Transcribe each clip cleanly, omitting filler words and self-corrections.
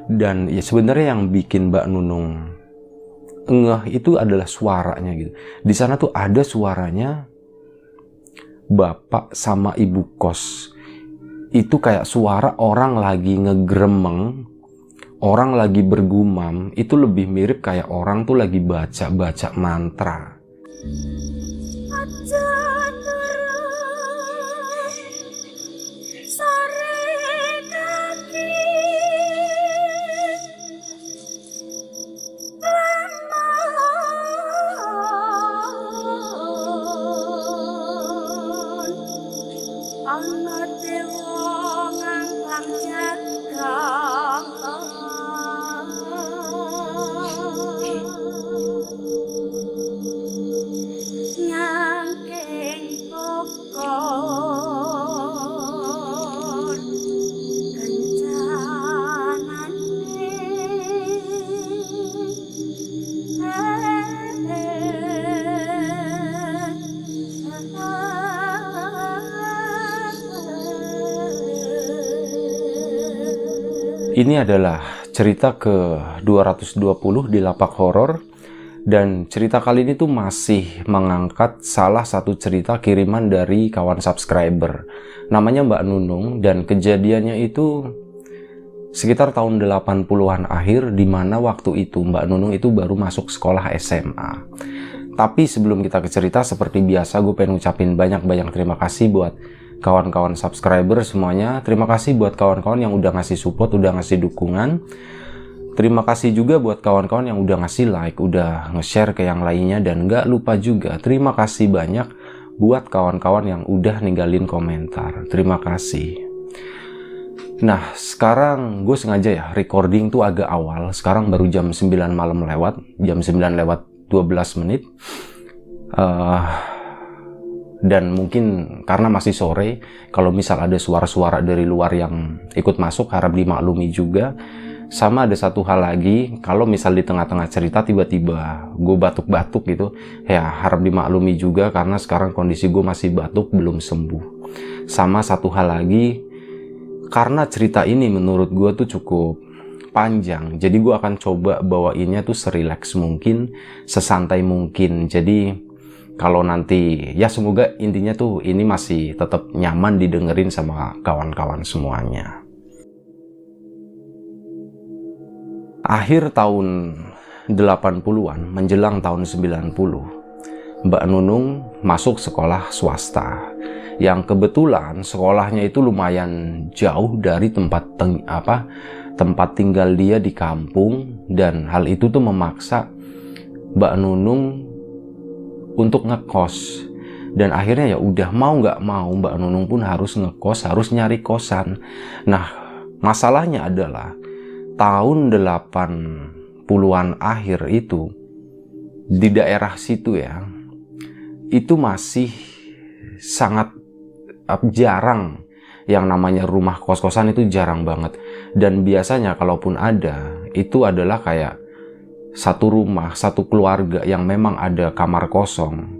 Dan ya sebenarnya yang bikin Mbak Nunung ngeh itu adalah suaranya gitu. Di sana tuh ada suaranya bapak sama ibu kos. Itu kayak suara orang lagi ngegremeng, orang lagi bergumam. Itu lebih mirip kayak orang tuh lagi baca-baca mantra. Ini adalah cerita ke-220 di Lapak Horor, dan cerita kali ini tuh masih mengangkat salah satu cerita kiriman dari kawan subscriber. Namanya Mbak Nunung, dan kejadiannya itu sekitar tahun 80-an akhir, dimana waktu itu Mbak Nunung itu baru masuk sekolah SMA. Tapi sebelum kita ke cerita, seperti biasa gue pengen ngucapin banyak-banyak terima kasih buat kawan-kawan subscriber semuanya. Terima kasih buat kawan-kawan yang udah ngasih support, udah ngasih dukungan. Terima kasih juga buat kawan-kawan yang udah ngasih like, udah nge-share ke yang lainnya. Dan gak lupa juga terima kasih banyak buat kawan-kawan yang udah ninggalin komentar. Terima kasih. Nah, sekarang gue sengaja ya recording tuh agak awal. Sekarang baru jam 9 malam lewat, jam 9 lewat 12 menit. Dan mungkin karena masih sore, kalau misal ada suara-suara dari luar yang ikut masuk, harap dimaklumi juga. Sama ada satu hal lagi, kalau misal di tengah-tengah cerita tiba-tiba gue batuk-batuk gitu, ya harap dimaklumi juga karena sekarang kondisi gue masih batuk, belum sembuh. Sama satu hal lagi, karena cerita ini menurut gue tuh cukup panjang, jadi gue akan coba bawainnya tuh serileks mungkin, sesantai mungkin. Jadi kalau nanti, ya semoga intinya tuh ini masih tetap nyaman didengerin sama kawan-kawan semuanya. Akhir tahun 80-an, menjelang tahun 90, Mbak Nunung masuk sekolah swasta. Yang kebetulan sekolahnya itu lumayan jauh dari tempat tinggal dia di kampung. Dan hal itu tuh memaksa Mbak Nunung untuk ngekos. Dan akhirnya ya udah mau nggak mau Mbak Nunung pun harus ngekos, harus nyari kosan. Nah, masalahnya adalah tahun 80-an akhir itu di daerah situ ya, itu masih sangat jarang yang namanya rumah kos-kosan, itu jarang banget. Dan biasanya kalaupun ada, itu adalah kayak satu rumah, satu keluarga yang memang ada kamar kosong.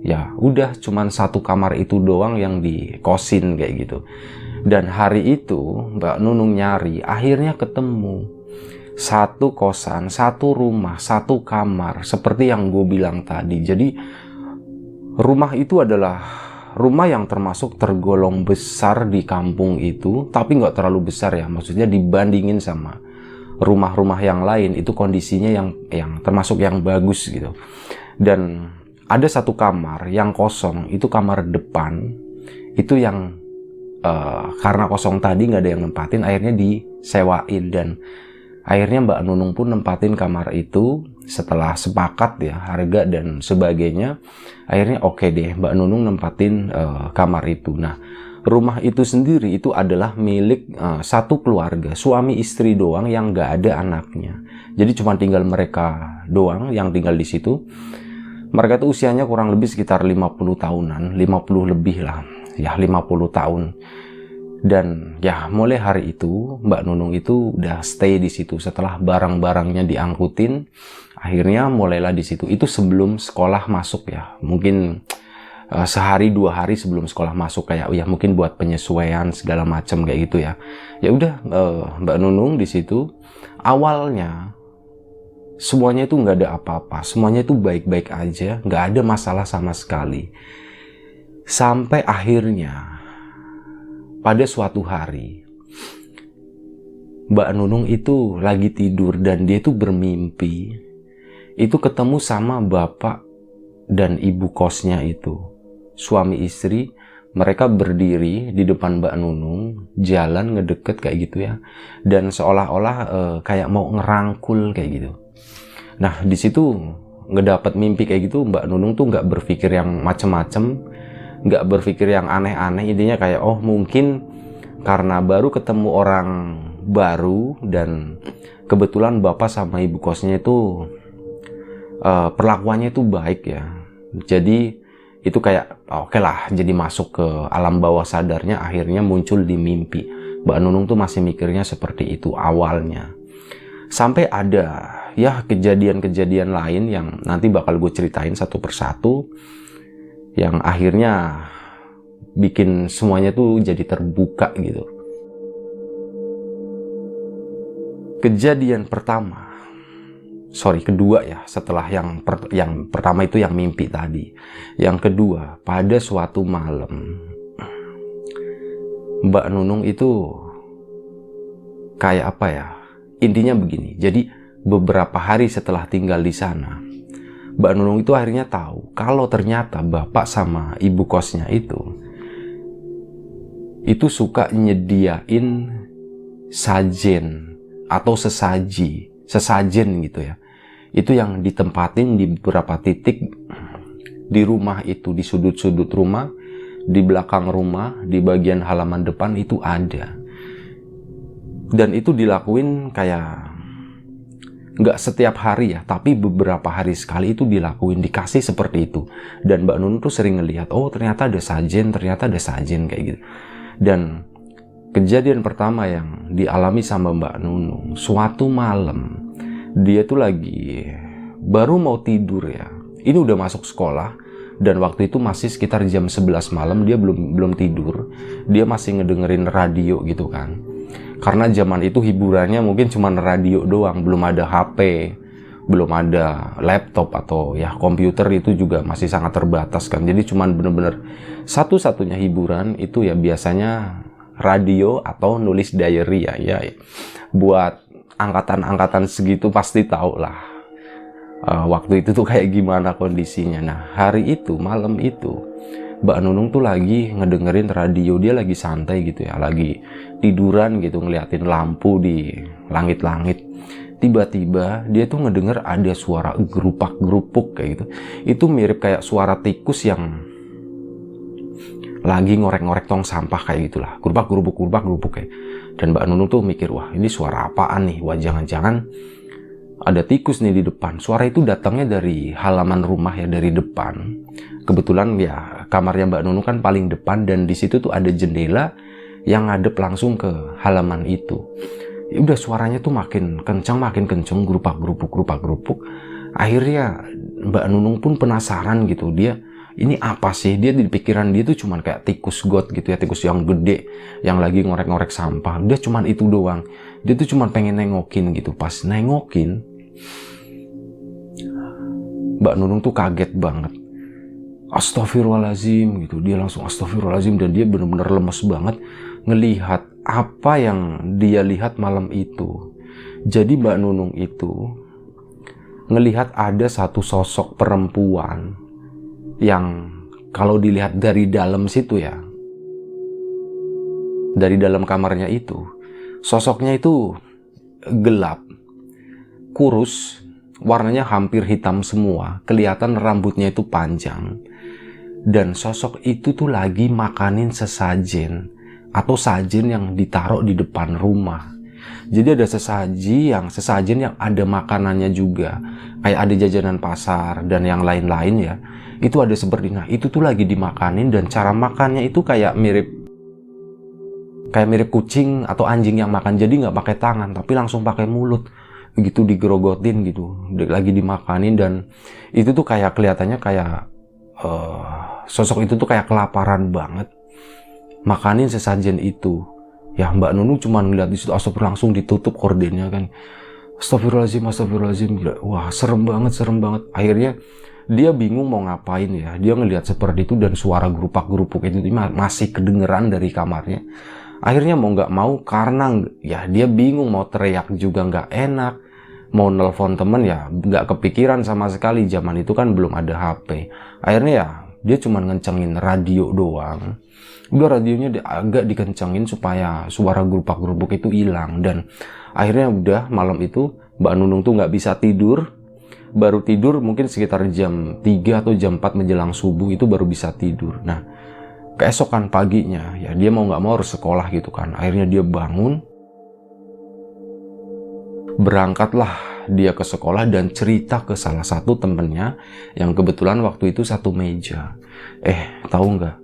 Ya udah cuman satu kamar itu doang yang dikosin kayak gitu. Dan hari itu Mbak Nunung nyari, akhirnya ketemu satu kosan, satu rumah, satu kamar, seperti yang gue bilang tadi. Jadi rumah itu adalah rumah yang termasuk tergolong besar di kampung itu, tapi nggak terlalu besar ya, maksudnya dibandingin sama rumah-rumah yang lain itu kondisinya yang termasuk yang bagus gitu. Dan ada satu kamar yang kosong, itu kamar depan, itu yang karena kosong tadi nggak ada yang nempatin, akhirnya disewain. Dan akhirnya Mbak Nunung pun nempatin kamar itu setelah sepakat ya harga dan sebagainya. Akhirnya oke deh, Mbak Nunung nempatin kamar itu. Nah, rumah itu sendiri itu adalah milik satu keluarga, suami istri doang yang nggak ada anaknya. Jadi cuma tinggal mereka doang yang tinggal di situ. Mereka tuh usianya kurang lebih sekitar 50 tahunan, 50 lebih lah, ya 50 tahun. Dan ya mulai hari itu Mbak Nunung itu udah stay di situ. Setelah barang-barangnya diangkutin, akhirnya mulailah di situ. Itu sebelum sekolah masuk ya, mungkin sehari 2 hari sebelum sekolah masuk, kayak ya mungkin buat penyesuaian segala macam kayak gitu ya. Ya udah, Mbak Nunung di situ awalnya semuanya itu nggak ada apa-apa, semuanya itu baik-baik aja, nggak ada masalah sama sekali. Sampai akhirnya pada suatu hari Mbak Nunung itu lagi tidur dan dia itu bermimpi itu ketemu sama bapak dan ibu kosnya itu. Suami istri, mereka berdiri di depan Mbak Nunung, jalan ngedeket kayak gitu ya, dan seolah-olah kayak mau ngerangkul kayak gitu. Nah di situ ngedapet mimpi kayak gitu, Mbak Nunung tuh nggak berpikir yang macem-macem, nggak berpikir yang aneh-aneh, intinya kayak oh mungkin karena baru ketemu orang baru dan kebetulan bapak sama ibu kosnya itu perlakuannya itu baik ya, jadi itu kayak oke lah, jadi masuk ke alam bawah sadarnya, akhirnya muncul di mimpi. Mbak Nunung tuh masih mikirnya seperti itu awalnya. Sampai ada ya kejadian-kejadian lain yang nanti bakal gue ceritain satu persatu, yang akhirnya bikin semuanya tuh jadi terbuka gitu. Kejadian kedua ya, setelah yang pertama itu yang mimpi tadi. Yang kedua, pada suatu malam Mbak Nunung itu kayak apa ya, intinya begini. Jadi beberapa hari setelah tinggal di sana, Mbak Nunung itu akhirnya tahu kalau ternyata bapak sama ibu kosnya itu suka nyediain sajen atau sesajen gitu ya. Itu yang ditempatin di beberapa titik di rumah itu, di sudut-sudut rumah, di belakang rumah, di bagian halaman depan itu ada. Dan itu dilakuin kayak nggak setiap hari ya, tapi beberapa hari sekali itu dilakuin, dikasih seperti itu. Dan Mbak Nunung tuh sering ngelihat, oh ternyata ada sajen kayak gitu. Dan kejadian pertama yang dialami sama Mbak Nunung, suatu malam dia tuh lagi baru mau tidur ya. Ini udah masuk sekolah dan waktu itu masih sekitar jam 11 malam, dia belum tidur. Dia masih ngedengerin radio gitu kan. Karena zaman itu hiburannya mungkin cuma radio doang, belum ada HP, belum ada laptop atau ya komputer, itu juga masih sangat terbatas kan. Jadi cuman bener-bener satu-satunya hiburan itu ya biasanya radio atau nulis diary ya. Buat angkatan-angkatan segitu pasti tahu lah waktu itu tuh kayak gimana kondisinya. Nah hari itu, malam itu, Mbak Nunung tuh lagi ngedengerin radio, dia lagi santai gitu ya, lagi tiduran gitu, ngeliatin lampu di langit-langit. Tiba-tiba dia tuh ngedenger ada suara gerupak-gerupuk kayak gitu. Itu mirip kayak suara tikus yang lagi ngorek-ngorek tong sampah kayak gitulah, gerubak-gerubuk kayak. Dan Mbak Nunung tuh mikir, wah ini suara apaan nih? Wah jangan-jangan ada tikus nih di depan. Suara itu datangnya dari halaman rumah ya, dari depan. Kebetulan ya kamarnya Mbak Nunung kan paling depan dan di situ tuh ada jendela yang ngadep langsung ke halaman itu. Ya udah suaranya tuh makin kencang, gerubak-gerubuk. Akhirnya Mbak Nunung pun penasaran gitu, dia ini apa sih? Dia di pikiran dia tuh cuman kayak tikus got gitu ya, tikus yang gede yang lagi ngorek-ngorek sampah. Dia cuman itu doang. Dia tuh cuman pengen nengokin gitu. Pas nengokin, Mbak Nunung tuh kaget banget. Astagfirullahaladzim gitu. Dia langsung astagfirullahaladzim dan dia bener-bener lemes banget ngelihat apa yang dia lihat malam itu. Jadi Mbak Nunung itu ngelihat ada satu sosok perempuan yang kalau dilihat dari dalam situ ya, dari dalam kamarnya itu, sosoknya itu gelap, kurus, warnanya hampir hitam semua, kelihatan rambutnya itu panjang, dan sosok itu tuh lagi makanin sesajen atau sajen yang ditaruh di depan rumah. Jadi ada sesajen yang ada makanannya juga, kayak ada jajanan pasar dan yang lain-lain ya. Itu ada seperti, nah itu tuh lagi dimakanin dan cara makannya itu kayak mirip kucing atau anjing yang makan. Jadi nggak pakai tangan tapi langsung pakai mulut, begitu digerogotin gitu, lagi dimakanin. Dan itu tuh kayak kelihatannya kayak sosok itu tuh kayak kelaparan banget makanin sesajen itu. Ya Mbak Nunung cuma ngeliat di situ, astagfirullah, langsung ditutup kordennya kan. Astagfirullahaladzim. Wah, serem banget. Akhirnya dia bingung mau ngapain ya. Dia ngelihat seperti itu dan suara gerupak-gerupuk itu masih kedengeran dari kamarnya. Akhirnya mau nggak mau, karena ya dia bingung, mau teriak juga nggak enak, mau nelpon temen ya nggak kepikiran sama sekali. Zaman itu kan belum ada HP. Akhirnya ya dia cuma ngencengin radio doang. Udah radionya agak dikencengin supaya suara gerupak-gerupuk itu hilang. Dan akhirnya udah malam itu Mbak Nunung tuh nggak bisa tidur. Baru tidur mungkin sekitar jam 3 atau jam 4 menjelang subuh itu baru bisa tidur. Nah, keesokan paginya ya dia mau nggak mau harus sekolah gitu kan. Akhirnya dia bangun, berangkatlah dia ke sekolah dan cerita ke salah satu temennya yang kebetulan waktu itu satu meja. Tahu nggak?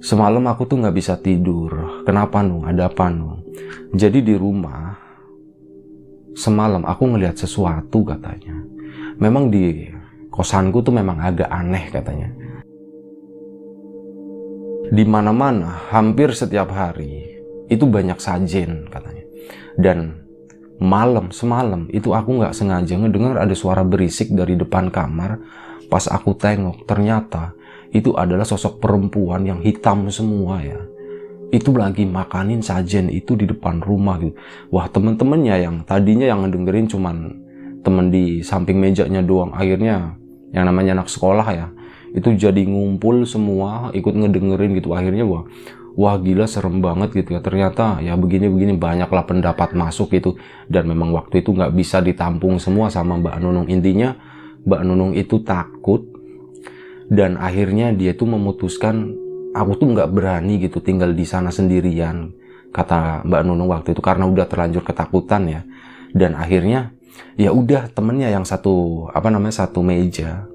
Semalam aku tuh nggak bisa tidur. Kenapa Nung? Ada apa Nung? Jadi di rumah semalam aku ngelihat sesuatu katanya. Memang di kosanku tuh memang agak aneh katanya. Di mana-mana hampir setiap hari itu banyak sajen katanya. Dan semalam itu aku nggak sengaja ngedengar ada suara berisik dari depan kamar. Pas aku tengok ternyata itu adalah sosok perempuan yang hitam semua ya. Itu lagi makanin sajen itu di depan rumah gitu. Wah, temen-temennya yang tadinya yang ngedengerin cuman temen di samping mejanya doang, akhirnya yang namanya anak sekolah ya, itu jadi ngumpul semua ikut ngedengerin gitu. Akhirnya wah gila, serem banget gitu ya. Ternyata ya begini-begini, banyaklah pendapat masuk gitu. Dan memang waktu itu nggak bisa ditampung semua sama Mbak Nunung. Intinya Mbak Nunung itu takut. Dan akhirnya dia tuh memutuskan, aku tuh nggak berani gitu tinggal di sana sendirian, kata Mbak Nunung waktu itu, karena udah terlanjur ketakutan ya. Dan akhirnya ya udah temennya yang satu meja,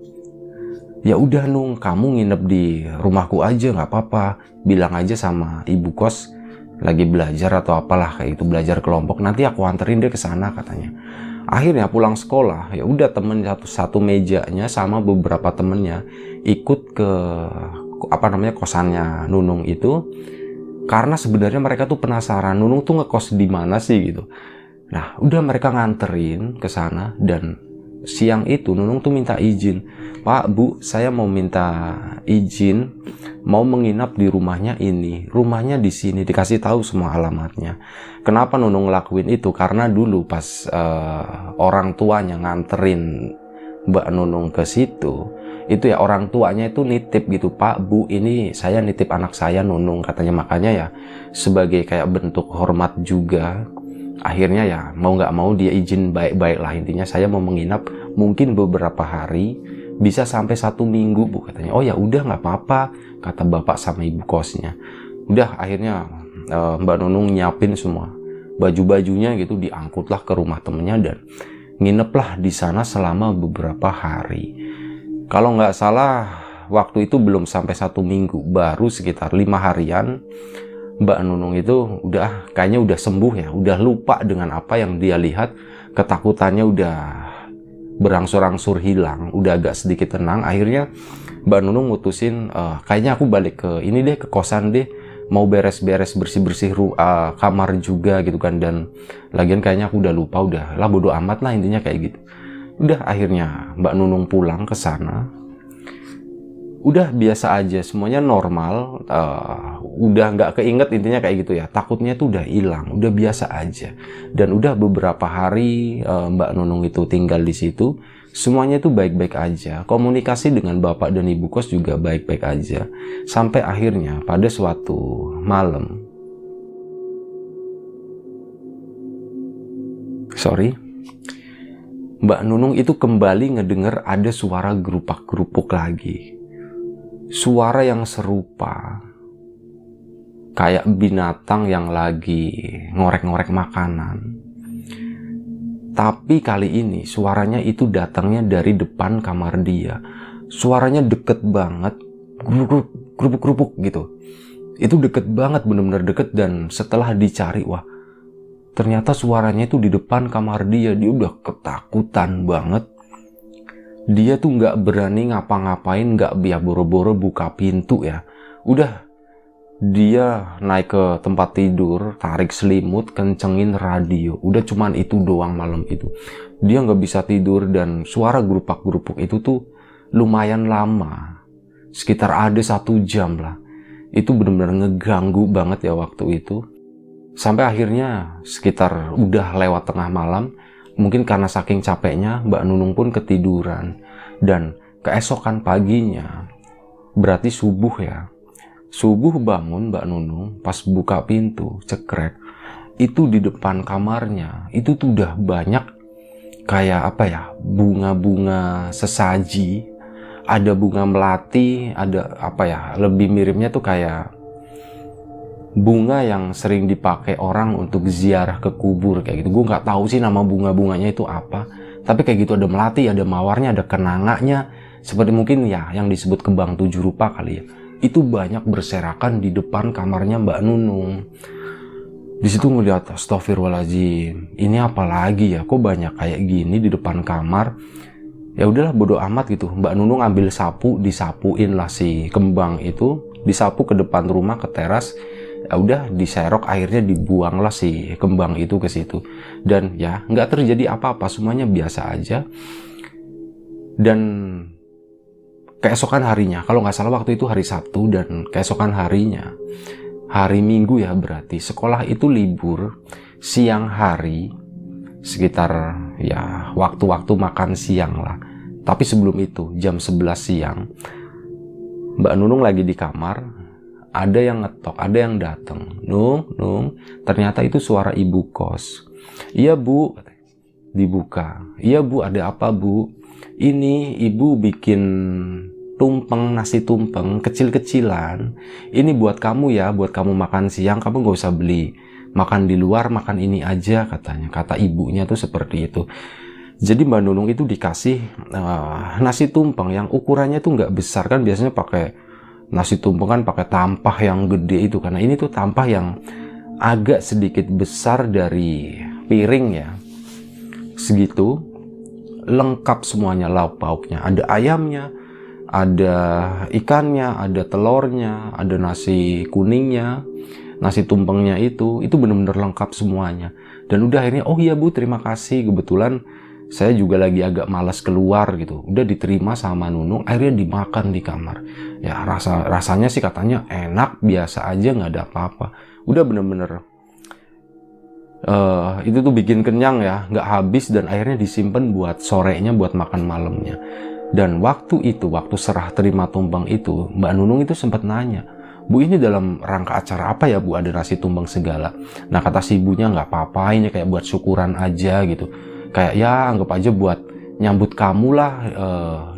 ya udah Nung, kamu nginep di rumahku aja nggak apa-apa, bilang aja sama ibu kos lagi belajar atau apalah kayak itu, belajar kelompok, nanti aku anterin dia ke sana katanya. Akhirnya pulang sekolah ya udah temen satu mejanya sama beberapa temennya ikut ke kosannya Nunung itu, karena sebenarnya mereka tuh penasaran Nunung tuh ngekos di mana sih gitu. Nah udah mereka nganterin ke sana. Dan siang itu Nunung tuh minta izin, Pak Bu, saya mau minta izin mau menginap di rumahnya ini, rumahnya di sini, dikasih tahu semua alamatnya. Kenapa Nunung ngelakuin itu? Karena dulu pas orang tuanya nganterin Mbak Nunung ke situ, itu ya orang tuanya itu nitip gitu, Pak Bu, ini saya nitip anak saya Nunung katanya. Makanya ya sebagai kayak bentuk hormat juga, akhirnya ya mau nggak mau dia izin baik-baik lah. Intinya saya mau menginap mungkin beberapa hari, bisa sampai 1 minggu Bu katanya. Oh ya udah nggak apa-apa, kata bapak sama ibu kosnya. Udah akhirnya Mbak Nunung nyiapin semua baju-bajunya gitu, diangkutlah ke rumah temennya dan ngineplah di sana selama beberapa hari. Kalau nggak salah waktu itu belum sampai 1 minggu, baru sekitar 5 harian Mbak Nunung itu kayaknya udah sembuh ya, udah lupa dengan apa yang dia lihat, ketakutannya udah berangsur-angsur hilang, udah agak sedikit tenang. Akhirnya Mbak Nunung mutusin, kayaknya aku balik ke ini deh, ke kosan deh, mau beres-beres bersih-bersih kamar juga gitu kan. Dan lagian kayaknya aku udah lupa, udah lah bodo amat lah, intinya kayak gitu. Udah akhirnya Mbak Nunung pulang ke sana. Udah biasa aja, semuanya normal, udah nggak keinget, intinya kayak gitu ya. Takutnya tuh udah hilang, udah biasa aja. Dan udah beberapa hari Mbak Nunung itu tinggal di situ, semuanya tuh baik-baik aja. Komunikasi dengan bapak dan ibu kos juga baik-baik aja. Sampai akhirnya pada suatu malam, Mbak Nunung itu kembali ngedenger ada suara gerupak-gerupuk lagi. Suara yang serupa kayak binatang yang lagi ngorek-ngorek makanan. Tapi kali ini suaranya itu datangnya dari depan kamar dia. Suaranya deket banget, gerupuk-gerupuk gitu. Itu deket banget, bener-bener deket. Dan setelah dicari, wah ternyata suaranya itu di depan kamar dia. Dia udah ketakutan banget. dia tuh nggak berani ngapa-ngapain, nggak biar boro-boro buka pintu ya. Udah, dia naik ke tempat tidur, tarik selimut, kencengin radio. Udah cuman itu doang malam itu. Dia nggak bisa tidur dan suara gerupak-gerupuk itu tuh lumayan lama. Sekitar ada 1 jam lah. Itu benar-benar ngeganggu banget ya waktu itu. Sampai akhirnya sekitar udah lewat tengah malam, mungkin karena saking capeknya Mbak Nunung pun ketiduran. Dan keesokan paginya, berarti subuh ya, subuh bangun Mbak Nunung, pas buka pintu, cekrek, itu di depan kamarnya, itu tuh udah banyak kayak apa ya, bunga-bunga sesaji, ada bunga melati, ada apa ya, lebih miripnya tuh kayak bunga yang sering dipakai orang untuk ziarah ke kubur kayak gitu. Gue nggak tahu sih nama bunga-bunganya itu apa, tapi kayak gitu, ada melati, ada mawarnya, ada kenanganya, seperti mungkin ya yang disebut kembang 7 rupa kali ya. Itu banyak berserakan di depan kamarnya Mbak Nunung. Di situ ngeliat, astagfirullahaladzim, ini apa lagi ya, kok banyak kayak gini di depan kamar. Ya udahlah, bodo amat gitu. Mbak Nunung ambil sapu, disapuin lah si kembang itu, disapu ke depan rumah, ke teras. Ya udah, diserok, airnya dibuang lah si kembang itu ke situ. Dan ya nggak terjadi apa-apa, semuanya biasa aja. Dan keesokan harinya, kalau nggak salah waktu itu hari Sabtu, dan keesokan harinya, hari Minggu ya berarti, sekolah itu libur siang hari, sekitar ya waktu-waktu makan siang lah. Tapi sebelum itu, jam 11 siang, Mbak Nunung lagi di kamar, ada yang ngetok, ada yang datang. Nung, ternyata itu suara ibu kos. Iya bu, dibuka. Iya bu, ada apa bu? Ini ibu bikin tumpeng, nasi tumpeng kecil-kecilan. Ini buat kamu ya, buat kamu makan siang, kamu gak usah beli. Makan di luar, makan ini aja katanya. Kata ibunya tuh seperti itu. Jadi Mbak Nunung itu dikasih nasi tumpeng yang ukurannya tuh nggak besar, kan biasanya pakai nasi tumpeng kan pakai tampah yang gede itu. Karena ini tuh tampah yang agak sedikit besar dari piring ya. Segitu. Lengkap semuanya lauk pauknya, ada ayamnya, ada ikannya, ada telurnya, ada nasi kuningnya, nasi tumpengnya itu benar-benar lengkap semuanya. Dan udah akhirnya, oh iya bu, terima kasih, kebetulan saya juga lagi agak malas keluar gitu. Udah diterima sama Nunung, akhirnya dimakan di kamar. Ya rasanya sih katanya enak, biasa aja, nggak ada apa-apa. Udah bener-bener itu tuh bikin kenyang ya, nggak habis, dan akhirnya disimpan buat sorenya, buat makan malamnya. Dan waktu itu, waktu serah terima tumpeng itu, Mbak Nunung itu sempat nanya, bu ini dalam rangka acara apa ya bu, ada nasi tumpeng segala. Nah kata si ibunya, nggak apa-apa, ini kayak buat syukuran aja gitu, kayak ya anggap aja buat nyambut kamu lah,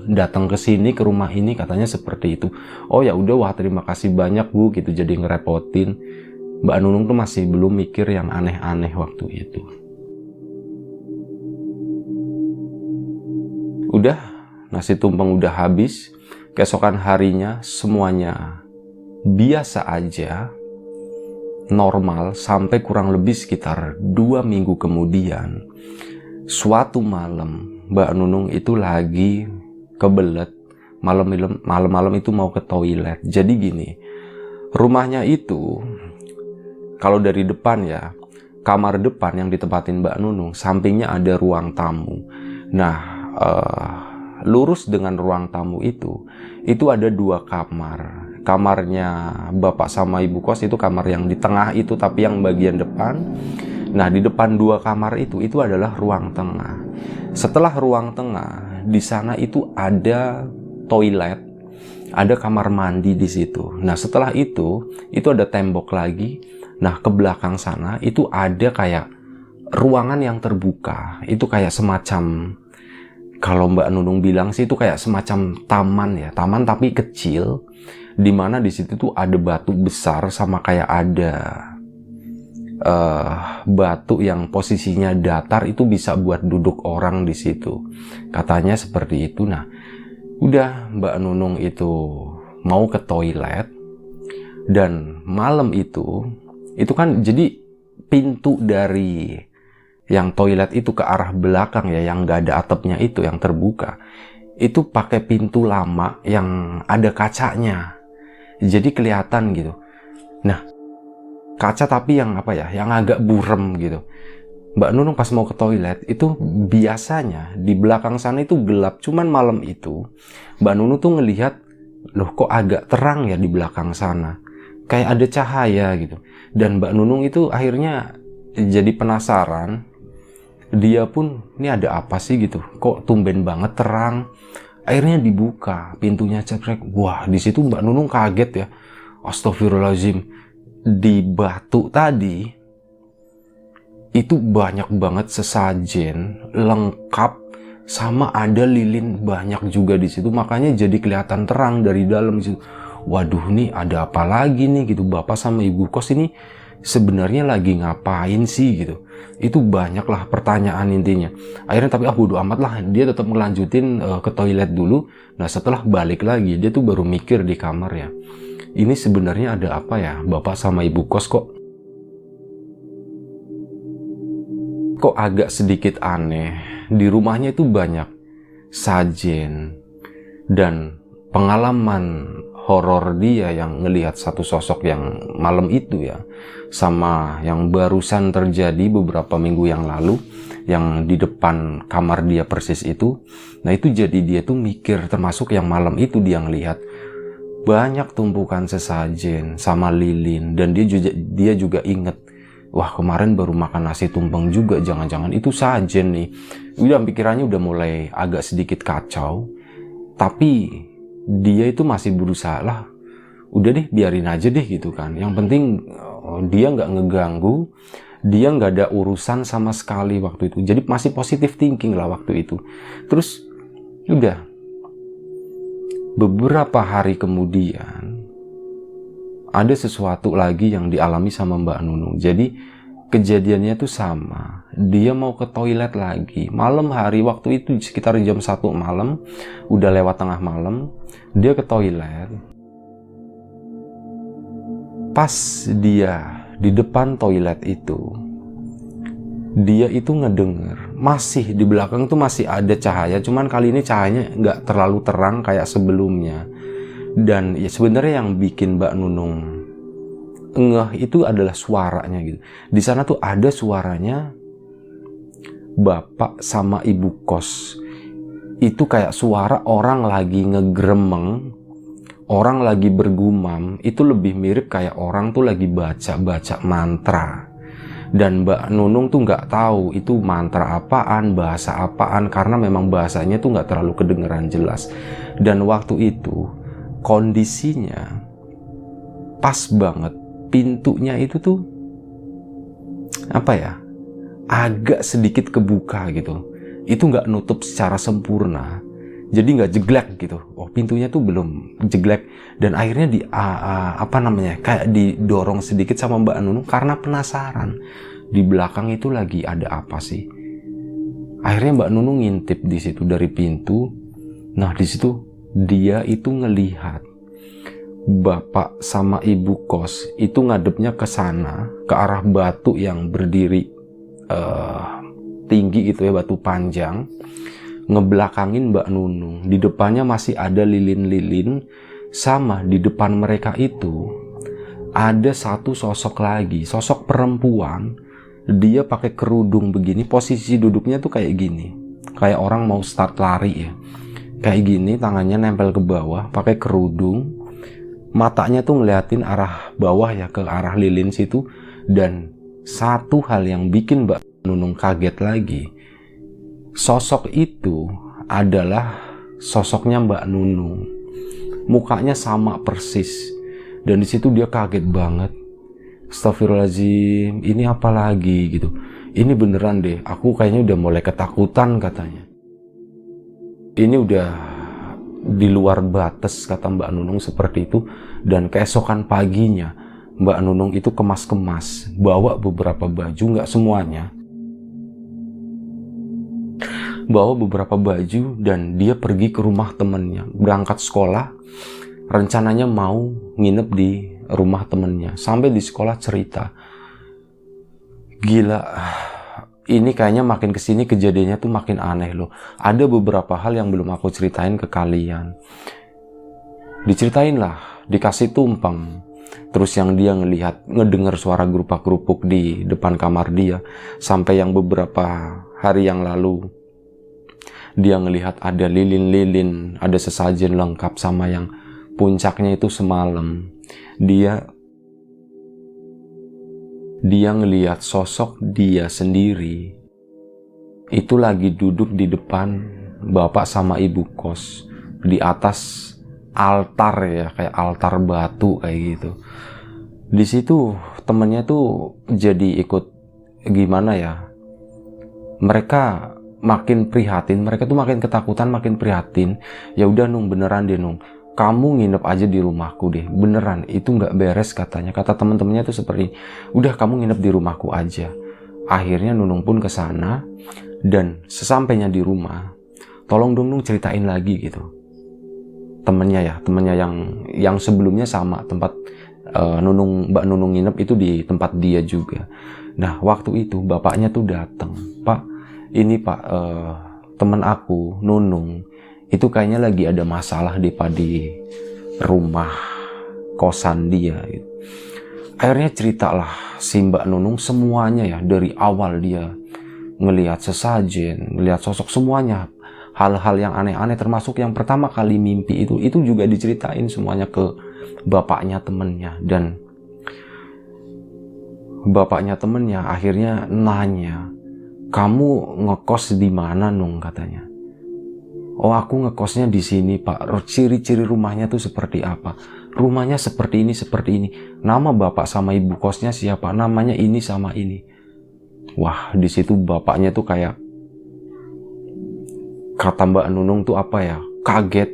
datang ke sini, ke rumah ini, katanya seperti itu. Oh ya udah, wah terima kasih banyak bu gitu, jadi ngerepotin. Mbak Nunung tuh masih belum mikir yang aneh-aneh waktu itu. Udah, nasi tumpeng udah habis. Keesokan harinya semuanya biasa aja, normal, sampai kurang lebih sekitar 2 minggu kemudian. Suatu malam Mbak Nunung itu lagi kebelet, malam-malam itu mau ke toilet. Jadi gini, rumahnya itu kalau dari depan ya, kamar depan yang ditempatin Mbak Nunung, sampingnya ada ruang tamu. Nah, lurus dengan ruang tamu itu ada 2 kamar. Kamarnya bapak sama ibu kos itu kamar yang di tengah itu, tapi yang bagian depan. Nah, di depan 2 kamar itu adalah ruang tengah. Setelah ruang tengah, di sana itu ada toilet, ada kamar mandi di situ. Nah, setelah itu ada tembok lagi. Nah, ke belakang sana itu ada kayak ruangan yang terbuka. Itu kayak semacam, kalau Mbak Nunung bilang sih itu kayak semacam taman ya. Taman tapi kecil, dimana di situ tuh ada batu besar sama kayak ada batu yang posisinya datar, itu bisa buat duduk orang di situ. Katanya seperti itu. Nah, udah Mbak Nunung itu mau ke toilet, dan malam itu kan jadi pintu dari yang toilet itu ke arah belakang ya, yang nggak ada atapnya itu, yang terbuka, itu pakai pintu lama yang ada kacanya. Jadi kelihatan gitu. Nah, kaca tapi yang apa ya, yang agak burem gitu. Mbak Nunung pas mau ke toilet itu biasanya di belakang sana itu gelap, cuman malam itu Mbak Nunung tuh ngelihat, loh kok agak terang ya di belakang sana, kayak ada cahaya gitu. Dan Mbak Nunung itu akhirnya jadi penasaran. Dia pun, ini ada apa sih gitu, kok tumben banget terang. Akhirnya dibuka pintunya, cekrek. Wah, di situ Mbak Nunung kaget ya. Astagfirullahaladzim, di batu tadi itu banyak banget sesajen lengkap, sama ada lilin banyak juga di situ, makanya jadi kelihatan terang dari dalam situ. Waduh, nih ada apa lagi nih gitu, bapak sama ibu kos ini sebenarnya lagi ngapain sih gitu. Itu banyaklah pertanyaan intinya. Akhirnya tapi bodo amat lah, dia tetap melanjutin ke toilet dulu. Nah, setelah balik lagi dia tuh baru mikir di kamar ya, ini sebenarnya ada apa ya, bapak sama ibu kos kok agak sedikit aneh. Di rumahnya itu banyak sajen dan pengalaman horor dia yang ngelihat satu sosok yang malam itu ya, sama yang barusan terjadi beberapa minggu yang lalu yang di depan kamar dia persis itu. Nah, itu jadi dia tuh mikir, termasuk yang malam itu dia ngelihat banyak tumpukan sesajen sama lilin, dan dia juga inget, wah kemarin baru makan nasi tumpeng juga, jangan-jangan itu sajen nih. Udah pikirannya udah mulai agak sedikit kacau, tapi dia itu masih berusaha lah, udah deh biarin aja deh gitu kan. Yang penting dia nggak ngeganggu, dia nggak ada urusan sama sekali waktu itu. Jadi masih positive thinking lah waktu itu. Terus udah beberapa hari kemudian ada sesuatu lagi yang dialami sama Mbak Nunung. Jadi kejadiannya tuh sama. Dia mau ke toilet lagi. Malam hari waktu itu sekitar jam 1 malam. Udah lewat tengah malam. Dia ke toilet. Pas dia di depan toilet itu, dia itu ngedenger. Masih di belakang tuh masih ada cahaya. Cuman kali ini cahayanya nggak terlalu terang kayak sebelumnya. Dan ya sebenarnya yang bikin Mbak Nunung ngeh itu adalah suaranya gitu. Di sana tuh ada suaranya bapak sama ibu kos. Itu kayak suara orang lagi ngegremeng, orang lagi bergumam. Itu lebih mirip kayak orang tuh lagi baca-baca mantra. Dan Mbak Nunung tuh nggak tahu itu mantra apaan, bahasa apaan, karena memang bahasanya tuh nggak terlalu kedengeran jelas. Dan waktu itu kondisinya pas banget, pintunya itu tuh apa ya, agak sedikit kebuka gitu. Itu nggak nutup secara sempurna, jadi nggak jeglek gitu. Oh, pintunya tuh belum jeglek. Dan akhirnya kayak didorong sedikit sama Mbak Nunung karena penasaran di belakang itu lagi ada apa sih. Akhirnya Mbak Nunung ngintip di situ dari pintu. Nah, di situ dia itu ngelihat bapak sama ibu kos itu ngadepnya ke sana, ke arah batu yang berdiri tinggi gitu ya, batu panjang, ngebelakangin Mbak Nunung. Di depannya masih ada lilin-lilin, sama di depan mereka itu ada satu sosok lagi, sosok perempuan. Dia pakai kerudung begini, posisi duduknya tuh kayak gini, kayak orang mau start lari ya. Kayak gini, tangannya nempel ke bawah, pakai kerudung, matanya tuh ngeliatin arah bawah ya, ke arah lilin situ. Dan satu hal yang bikin Mbak Nunung kaget lagi, sosok itu adalah sosoknya Mbak Nunung. Mukanya sama persis. Dan di situ dia kaget banget. Astagfirullahaladzim, ini apa lagi gitu. Ini beneran deh, aku kayaknya udah mulai ketakutan katanya. Ini udah di luar batas, kata Mbak Nunung seperti itu. Dan keesokan paginya Mbak Nunung itu kemas-kemas, bawa beberapa baju, nggak semuanya, bawa beberapa baju, dan dia pergi ke rumah temennya. Berangkat sekolah, rencananya mau nginep di rumah temennya. Sampai di sekolah cerita, gila, ini kayaknya makin kesini kejadiannya tuh makin aneh loh. Ada beberapa hal yang belum aku ceritain ke kalian. Diceritain lah, dikasih tumpeng. Terus yang dia ngedengar suara gerupak-gerupuk di depan kamar dia. Sampai yang beberapa hari yang lalu, dia ngelihat ada lilin-lilin, ada sesajen lengkap, sama yang puncaknya itu semalam. Dia ngelihat sosok dia sendiri itu lagi duduk di depan bapak sama ibu kos di atas altar ya, kayak altar batu kayak gitu. Di situ temennya tuh jadi ikut gimana ya? Mereka makin prihatin, mereka tuh makin ketakutan, makin prihatin. Ya udah Nung, beneran deh Nung, kamu nginep aja di rumahku deh, beneran itu nggak beres katanya. Kata teman-temannya tuh seperti, udah kamu nginep di rumahku aja. Akhirnya Nunung pun ke sana, dan sesampainya di rumah, tolong dong Nung ceritain lagi gitu. Temennya yang sebelumnya sama tempat Mbak Nunung nginep itu di tempat dia juga. Nah waktu itu bapaknya tuh datang, Pak, ini Pak, temen aku Nunung itu kayaknya lagi ada masalah di rumah kosan dia gitu. Akhirnya ceritalah si Mbak Nunung semuanya ya, dari awal dia ngelihat sesajen, ngelihat sosok, semuanya. Hal-hal yang aneh-aneh, termasuk yang pertama kali mimpi itu juga diceritain semuanya ke bapaknya temennya. Dan bapaknya temennya akhirnya nanya, kamu ngekos di mana Nung katanya. Oh aku ngekosnya di sini Pak. Ciri-ciri rumahnya tuh seperti apa? Rumahnya seperti ini. Nama bapak sama ibu kosnya siapa? Namanya ini sama ini. Wah di situ bapaknya tuh kayak, kata Mbak Nunung tuh apa ya? Kaget,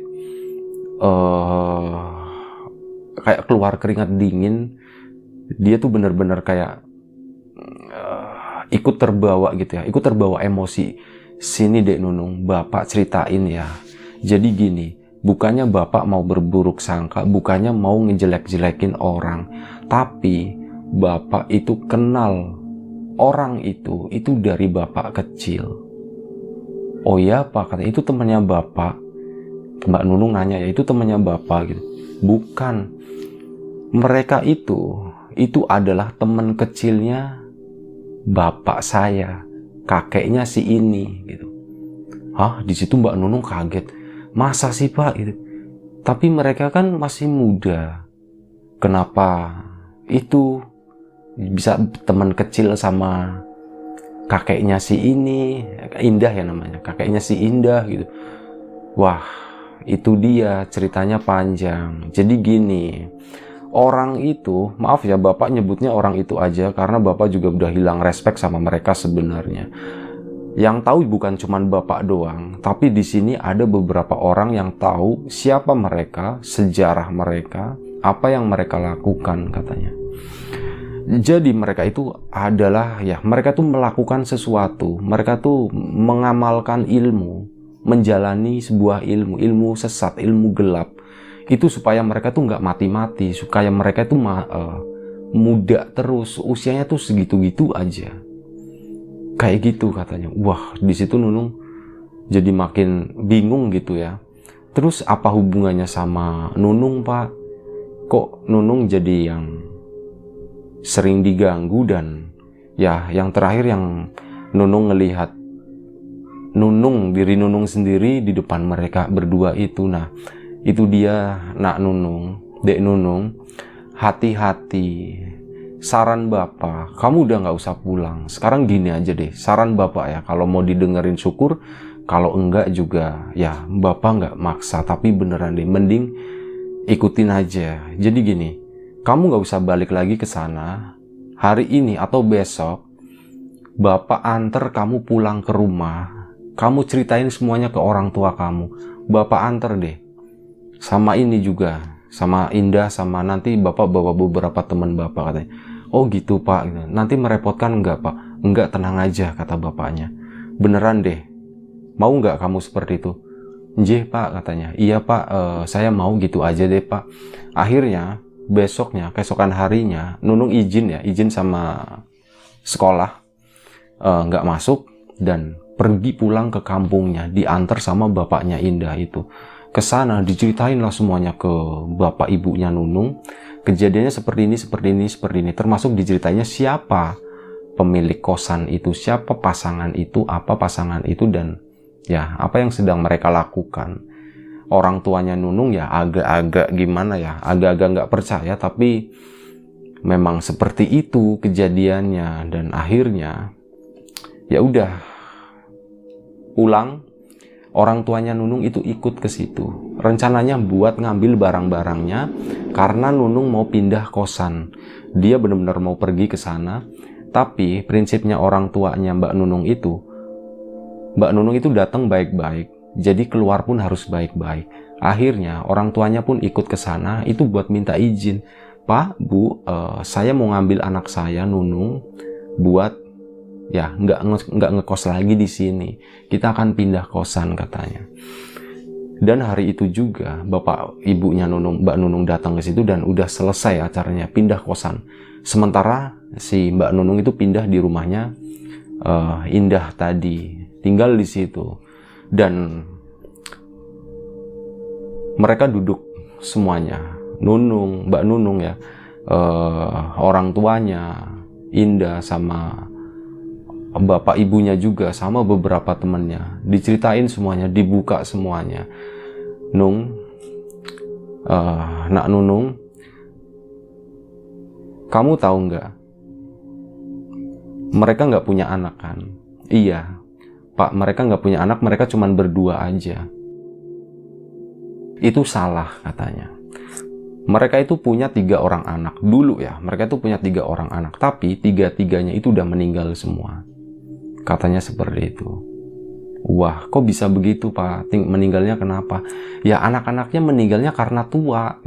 kayak keluar keringat dingin. Dia tuh bener-bener kayak ikut terbawa gitu ya, ikut terbawa emosi. Sini Dek Nunung, Bapak ceritain ya. Jadi gini, bukannya Bapak mau berburuk sangka, bukannya mau ngejelek-jelekin orang, tapi Bapak itu kenal orang itu dari Bapak kecil. Oh ya Pak, katanya itu temannya Bapak. Mbak Nunung nanya, ya itu temannya Bapak gitu. Bukan, mereka itu adalah teman kecilnya Bapak saya, kakeknya si ini gitu. Hah, di situ Mbak Nunung kaget. Masa sih Pak gitu. Tapi mereka kan masih muda. Kenapa itu bisa teman kecil sama kakeknya si ini, Indah ya namanya, kakeknya si Indah gitu. Wah, itu dia ceritanya panjang. Jadi gini, orang itu, maaf ya Bapak nyebutnya orang itu aja karena Bapak juga udah hilang respect sama mereka sebenarnya. Yang tahu bukan cuma Bapak doang, tapi di sini ada beberapa orang yang tahu siapa mereka, sejarah mereka, apa yang mereka lakukan katanya. Jadi mereka itu adalah ya, mereka tuh melakukan sesuatu, mereka tuh mengamalkan ilmu, menjalani sebuah ilmu sesat, ilmu gelap. Itu supaya mereka tuh nggak mati-mati, supaya mereka tuh muda terus, usianya tuh segitu-gitu aja. Kayak gitu katanya. Wah, di situ Nunung jadi makin bingung gitu ya. Terus apa hubungannya sama Nunung Pak? Kok Nunung jadi yang sering diganggu? Dan ya yang terakhir yang Nunung ngelihat diri Nunung sendiri di depan mereka berdua itu. Nah itu dia Nak Nunung, Dek Nunung, hati-hati. Saran Bapak, kamu udah nggak usah pulang. Sekarang gini aja deh, saran Bapak ya, kalau mau didengerin syukur, kalau enggak juga ya Bapak nggak maksa, tapi beneran deh, mending ikutin aja. Jadi gini, kamu nggak usah balik lagi ke sana hari ini atau besok. Bapak antar kamu pulang ke rumah, kamu ceritain semuanya ke orang tua kamu. Bapak antar deh, sama ini juga, sama Indah, sama nanti Bapak bawa beberapa teman Bapak katanya. Oh gitu Pak, nanti merepotkan enggak Pak? Enggak, tenang aja kata bapaknya. Beneran deh, mau nggak kamu seperti itu? Njih Pak katanya. Iya Pak, saya mau gitu aja deh Pak. Akhirnya keesokan harinya Nunung izin sama sekolah. nggak masuk dan pergi pulang ke kampungnya, diantar sama bapaknya Indah itu. Ke sana diceritain lah semuanya ke bapak ibunya Nunung. Kejadiannya seperti ini, seperti ini, seperti ini. Termasuk diceritainnya siapa pemilik kosan itu, siapa pasangan itu, apa pasangan itu, dan ya apa yang sedang mereka lakukan. Orang tuanya Nunung ya agak-agak gimana ya, agak-agak nggak percaya, tapi memang seperti itu kejadiannya. Dan akhirnya ya udah pulang, orang tuanya Nunung itu ikut ke situ. Rencananya buat ngambil barang-barangnya karena Nunung mau pindah kosan. Dia benar-benar mau pergi ke sana. Tapi prinsipnya orang tuanya Mbak Nunung itu datang baik-baik. Jadi keluar pun harus baik-baik. Akhirnya orang tuanya pun ikut ke sana itu buat minta izin. Pak, Bu, saya mau ngambil anak saya Nunung buat ya nggak ngekos lagi di sini. Kita akan pindah kosan katanya. Dan hari itu juga bapak ibunya Nunung, Mbak Nunung datang ke situ dan udah selesai acaranya pindah kosan. Sementara si Mbak Nunung itu pindah di rumahnya Indah tadi, tinggal di situ. Dan mereka duduk semuanya, Nunung, Mbak Nunung ya, orang tuanya Indah sama bapak ibunya juga sama beberapa temannya, diceritain semuanya, dibuka semuanya. Nak Nunung, kamu tahu nggak, mereka nggak punya anak kan? Iya Pak, mereka nggak punya anak, mereka cuma berdua aja. Itu salah katanya. Mereka itu punya 3 orang anak dulu ya, mereka itu punya 3 orang anak, tapi 3-3-nya itu udah meninggal semua. Katanya seperti itu. Wah, kok bisa begitu Pak? Meninggalnya kenapa? Ya anak-anaknya meninggalnya karena tua.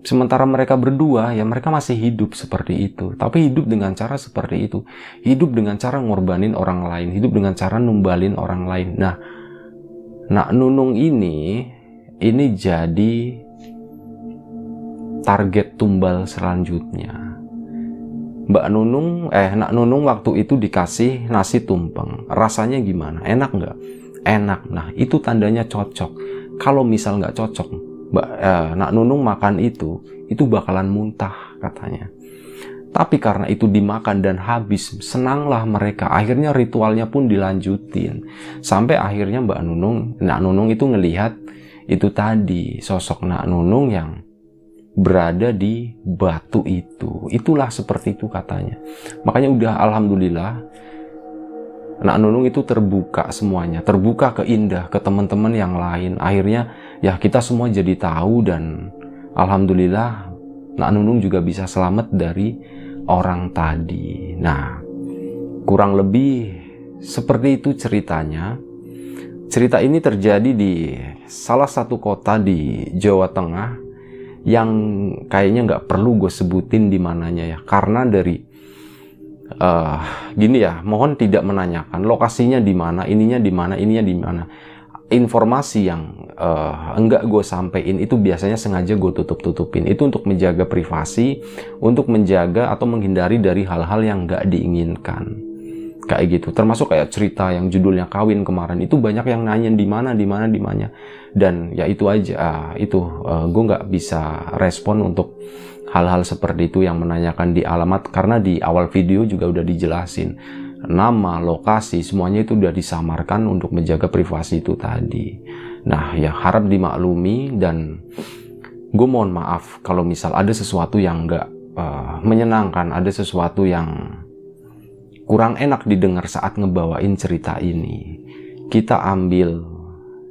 Sementara mereka berdua, ya mereka masih hidup seperti itu. Tapi hidup dengan cara seperti itu. Hidup dengan cara ngorbanin orang lain. Hidup dengan cara numbalin orang lain. Nah, Nak Nunung ini jadi target tumbal selanjutnya. Nak Nunung waktu itu dikasih nasi tumpeng. Rasanya gimana? Enak nggak? Enak. Nah, itu tandanya cocok. Kalau misal nggak cocok, Nak Nunung makan itu bakalan muntah katanya. Tapi karena itu dimakan dan habis, senanglah mereka. Akhirnya ritualnya pun dilanjutin. Sampai akhirnya Nak Nunung itu ngelihat itu tadi, sosok Nak Nunung yang berada di batu itu. Itulah seperti itu katanya. Makanya udah alhamdulillah Nak Nunung itu terbuka semuanya, terbuka ke Indah, ke teman-teman yang lain. Akhirnya ya kita semua jadi tahu dan alhamdulillah Nak Nunung juga bisa selamat dari orang tadi. Nah, kurang lebih seperti itu ceritanya. Cerita ini terjadi di salah satu kota di Jawa Tengah yang kayaknya nggak perlu gue sebutin di mananya ya, karena dari gini ya, mohon tidak menanyakan lokasinya di mana, ininya di mana, ininya di mana. Informasi yang enggak gue sampein itu biasanya sengaja gue tutupin. Itu untuk menjaga privasi, untuk menjaga atau menghindari dari hal-hal yang nggak diinginkan. Kayak gitu. Termasuk kayak cerita yang judulnya Kawin kemarin, itu banyak yang nanya di mana. Dan ya itu aja, gue nggak bisa respon untuk hal-hal seperti itu yang menanyakan di alamat, karena di awal video juga udah dijelasin nama, lokasi, semuanya itu udah disamarkan untuk menjaga privasi itu tadi. Nah ya harap dimaklumi, dan gue mohon maaf kalau misal ada sesuatu yang nggak menyenangkan, ada sesuatu yang kurang enak didengar saat ngebawain cerita ini. Kita ambil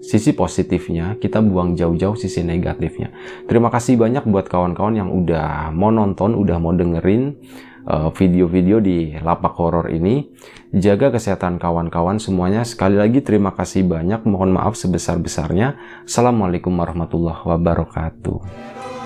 sisi positifnya, kita buang jauh-jauh sisi negatifnya. Terima kasih banyak buat kawan-kawan yang udah mau nonton, udah mau dengerin video-video di Lapak Horor ini. Jaga kesehatan kawan-kawan semuanya. Sekali lagi terima kasih banyak, mohon maaf sebesar-besarnya. Assalamualaikum warahmatullahi wabarakatuh.